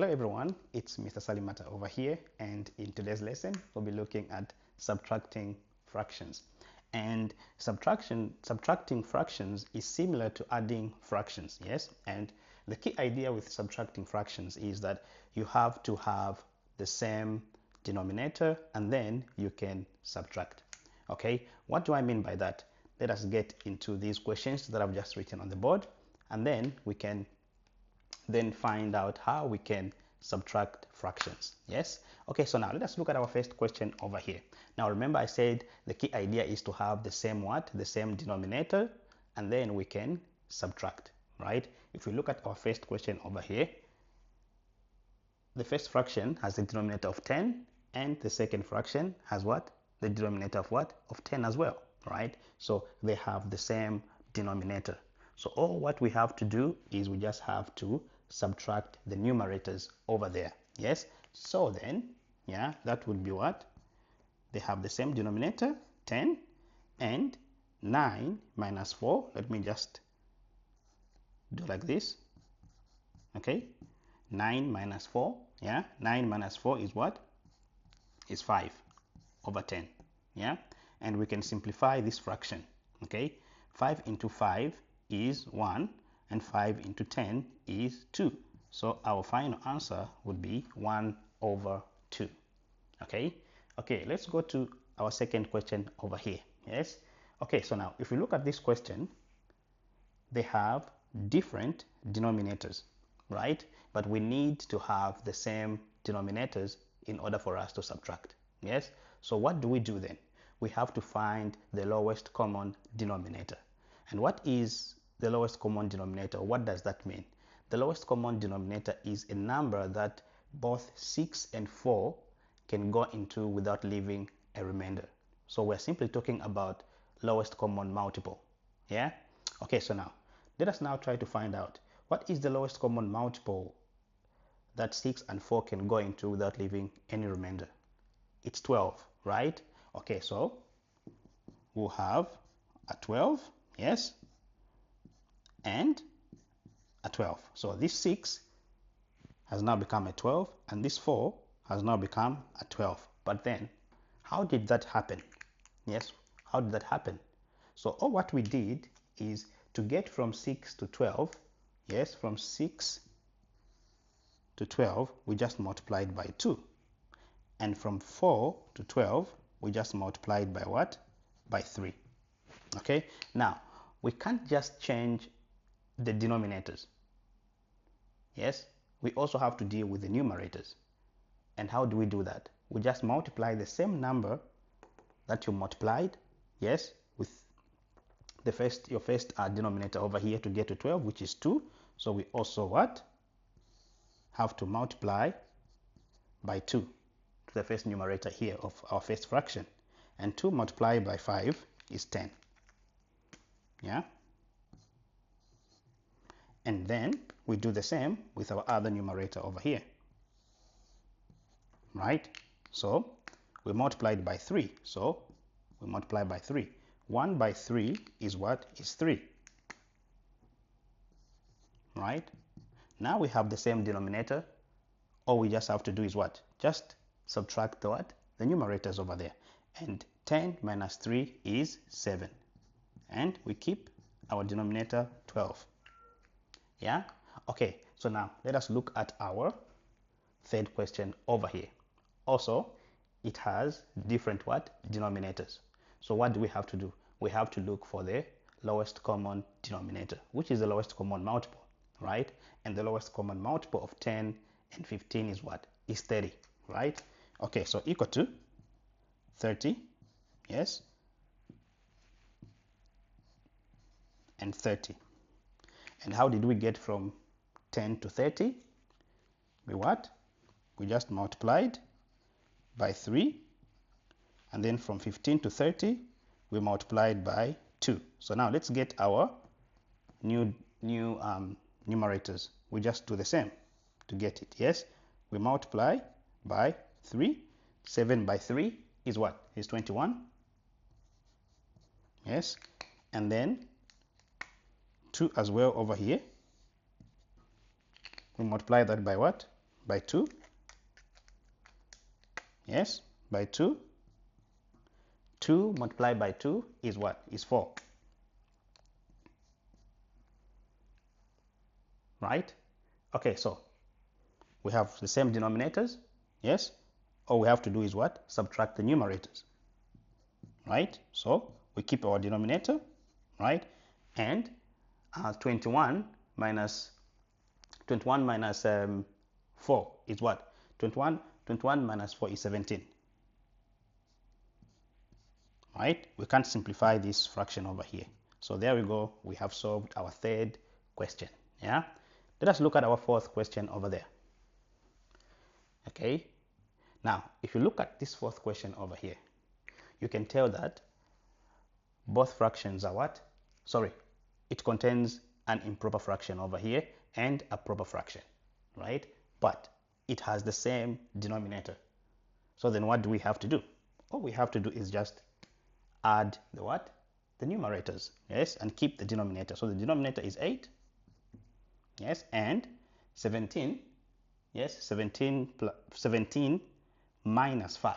Hello everyone, it's Mr. Salimata over here, and in today's lesson we'll be looking at subtracting fractions. And subtracting fractions is similar to adding fractions, yes? And the key idea with subtracting fractions is that you have to have the same denominator and then you can subtract. Okay, what do I mean by that? Let us get into these questions that I've just written on the board, and then we can then find out how we can subtract fractions. Yes, okay, so now let us look at our first question over here. Now remember, I said the key idea is to have the same the same denominator, and then we can subtract, right? If we look at our first question over here, the first fraction has a denominator of 10, and the second fraction has what? The denominator of what? Of 10 as well, right? So they have the same denominator. So all what we have to do is we just have to subtract the numerators over there. Yes, so then yeah, that would be what? They have the same denominator, 10, and 9 minus 4. Let me just do like this. Okay, 9 minus 4, yeah, 9 minus 4 is what? Is 5 over 10, yeah? And we can simplify this fraction, okay? 5 into 5 is 1, and 5 into 10 is 2. So our final answer would be 1 over 2. Okay, okay, let's go to our second question over here. Yes, okay, so now if we look at this question, they have different denominators, right? But we need to have the same denominators in order for us to subtract. Yes, so what do we do then? We have to find the lowest common denominator. And what is the lowest common denominator? What does that mean? The lowest common denominator is a number that both 6 and 4 can go into without leaving a remainder. So we're simply talking about lowest common multiple. Yeah? Okay, so now let us now try to find out what is the lowest common multiple that 6 and 4 can go into without leaving any remainder. It's 12, right? Okay, so we'll have a 12, yes, and a 12. So this 6 has now become a 12, and this 4 has now become a 12. But then, how did that happen? Yes, how did that happen? So all what we did is to get from 6 to 12, yes, from 6 to 12, we just multiplied by 2. And from 4 to 12, we just multiplied by what? By 3. Okay, now we can't just change the denominators. Yes, we also have to deal with the numerators. And how do we do that? We just multiply the same number that you multiplied, yes, with your first denominator over here to get to 12, which is 2. So we also what? Have to multiply by 2 to the first numerator here of our first fraction. And 2 multiplied by 5 is 10. Yeah? And then we do the same with our other numerator over here. Right? So we multiplied by 3. So we multiply by 3. 1 by 3 is what? Is 3. Right? Now we have the same denominator. All we just have to do is what? Just subtract the what? The numerators over there. And 10 minus 3 is 7. And we keep our denominator 12. Yeah? Okay, so now let us look at our third question over here. Also, it has different what? Denominators. So what do we have to do? We have to look for the lowest common denominator, which is the lowest common multiple, right? And the lowest common multiple of 10 and 15 is what? Is 30, right? Okay, so equal to 30, yes, and 30. And how did we get from 10 to 30? We what? We just multiplied by 3, and then from 15 to 30 we multiplied by 2. So now let's get our new numerators. We just do the same to get it. Yes, we multiply by 3. 7 by 3 is what? Is 21. Yes, and then 2 as well over here. We multiply that by what? by 2. Yes, by 2. 2 multiplied by 2 is what? Is 4. Right? Okay, so we have the same denominators. Yes? All we have to do is what? Subtract the numerators. Right? So we keep our denominator, right? And 21 minus 4 is what? 21 minus 4 is 17. Right? We can't simplify this fraction over here. So there we go. We have solved our third question. Yeah? Let us look at our fourth question over there. Okay? Now, if you look at this fourth question over here, you can tell that both fractions are what? Sorry, it contains an improper fraction over here and a proper fraction, right? But it has the same denominator. So then what do we have to do? All we have to do is just add the what? The numerators, yes, and keep the denominator. So the denominator is 8, yes, and 17, yes, 17 minus 5,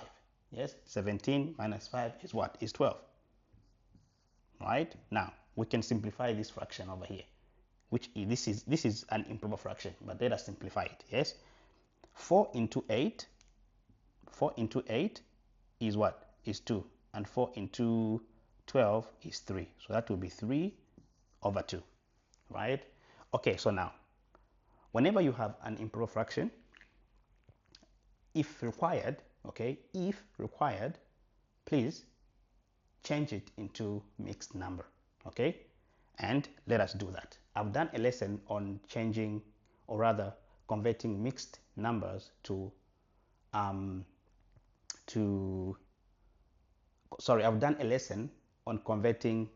yes, 17 minus 5 is what? Is 12, right? Now, we can simplify this fraction over here, which this is an improper fraction, but let us simplify it, yes? 4 into 8 is what? Is 2, and 4 into 12 is 3, so that will be 3 over 2, right? Okay, so now, whenever you have an improper fraction, if required, okay, if required, please change it into mixed number, okay? And let us do that. I've done a lesson on changing, or rather converting mixed numbers I've done a lesson on converting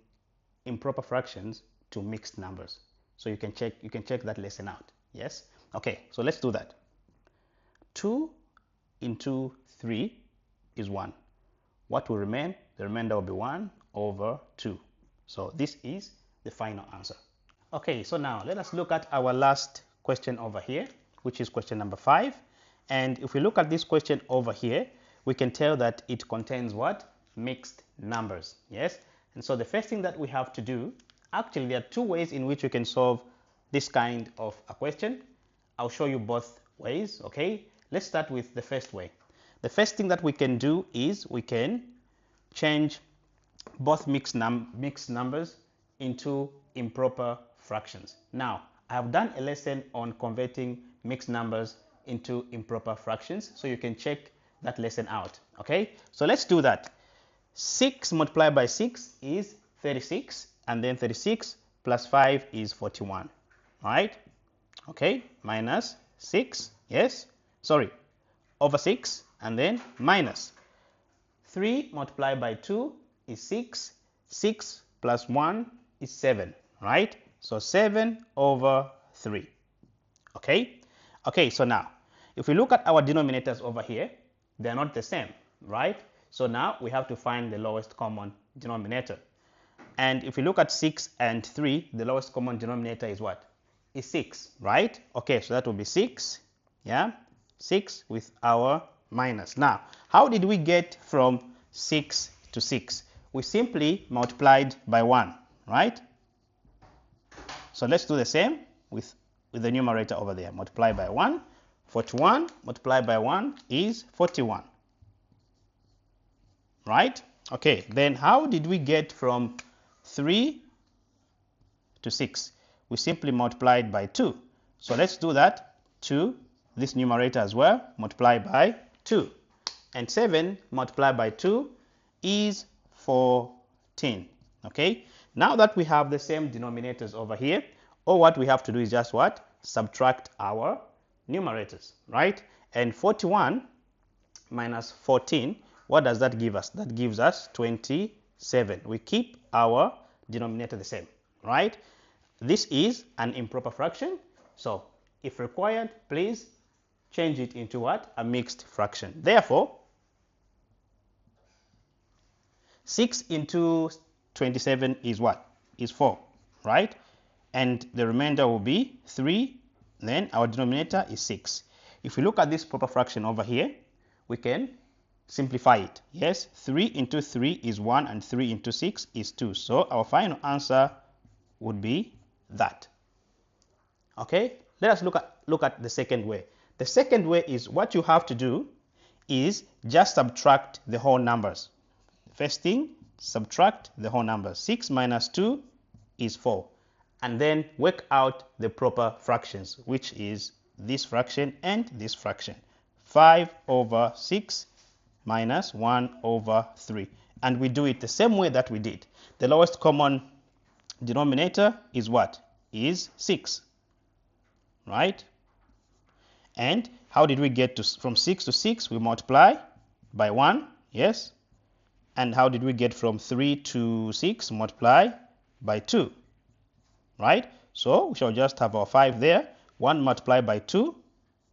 improper fractions to mixed numbers. So you can check that lesson out. Yes? Okay, so let's do that. 2 into 3 is 1. What will remain? The remainder will be 1 over 2. So this is the final answer. Okay, so now let us look at our last question over here, which is question number 5. And if we look at this question over here, we can tell that it contains what? Mixed numbers. Yes? And so the first thing that we have to do, actually there are two ways in which you can solve this kind of a question. I'll show you both ways, okay? Let's start with the first way. The first thing that we can do is we can change both mixed numbers into improper fractions. Now, I have done a lesson on converting mixed numbers into improper fractions, so you can check that lesson out, okay? So let's do that. 6 multiplied by 6 is 36, and then 36 plus 5 is 41, right? Okay, minus 6, yes, sorry, over 6, and then minus 3 multiplied by 2 is 6, 6 plus 1 is 7, right? So 7 over 3, okay? Okay, so now, if we look at our denominators over here, they're not the same, right? So now we have to find the lowest common denominator. And if we look at 6 and 3, the lowest common denominator is what? Is 6, right? Okay, so that will be 6, yeah? 6 with our minus. Now, how did we get from 6 to 6? We simply multiplied by 1, right? So let's do the same with the numerator over there. Multiply by 1. 41 multiplied by 1 is 41. Right? Okay, then how did we get from 3 to 6? We simply multiplied by 2. So let's do that to this numerator as well. Multiply by 2. And 7 multiplied by 2 is 14. Okay? Now that we have the same denominators over here, all what we have to do is just what? Subtract our numerators, right? And 41 minus 14, what does that give us? That gives us 27. We keep our denominator the same, right? This is an improper fraction, so if required, please change it into what? A mixed fraction. Therefore, 6 into 27 is what? Is 4, right? And the remainder will be 3, then our denominator is 6. If we look at this proper fraction over here, we can simplify it. Yes, 3 into 3 is 1 and 3 into 6 is 2. So our final answer would be that. Okay, let us look at the second way. The second way is what you have to do is just subtract the whole numbers. First thing, subtract the whole numbers. 6 minus 2 is 4. And then work out the proper fractions, which is this fraction and this fraction. 5 over 6 minus 1 over 3. And we do it the same way that we did. The lowest common denominator is what? Is 6. Right? And how did we get from 6 to 6? We multiply by 1. Yes. And how did we get from 3 to 6? Multiply by 2. Right? So we shall just have our 5 there. 1 multiplied by 2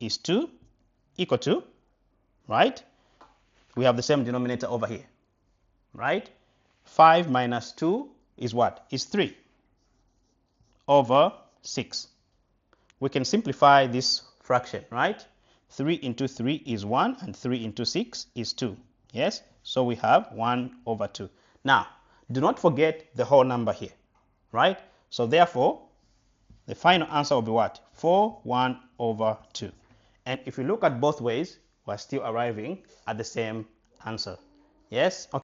is 2, equal to, right? We have the same denominator over here. Right? 5 minus 2 is what? Is 3 over 6. We can simplify this fraction, right? 3 into 3 is 1 and 3 into 6 is 2. Yes? So we have 1 over 2. Now, do not forget the whole number here, right? So therefore, the final answer will be what? 4, 1 over 2. And if you look at both ways, we're still arriving at the same answer. Yes? Okay.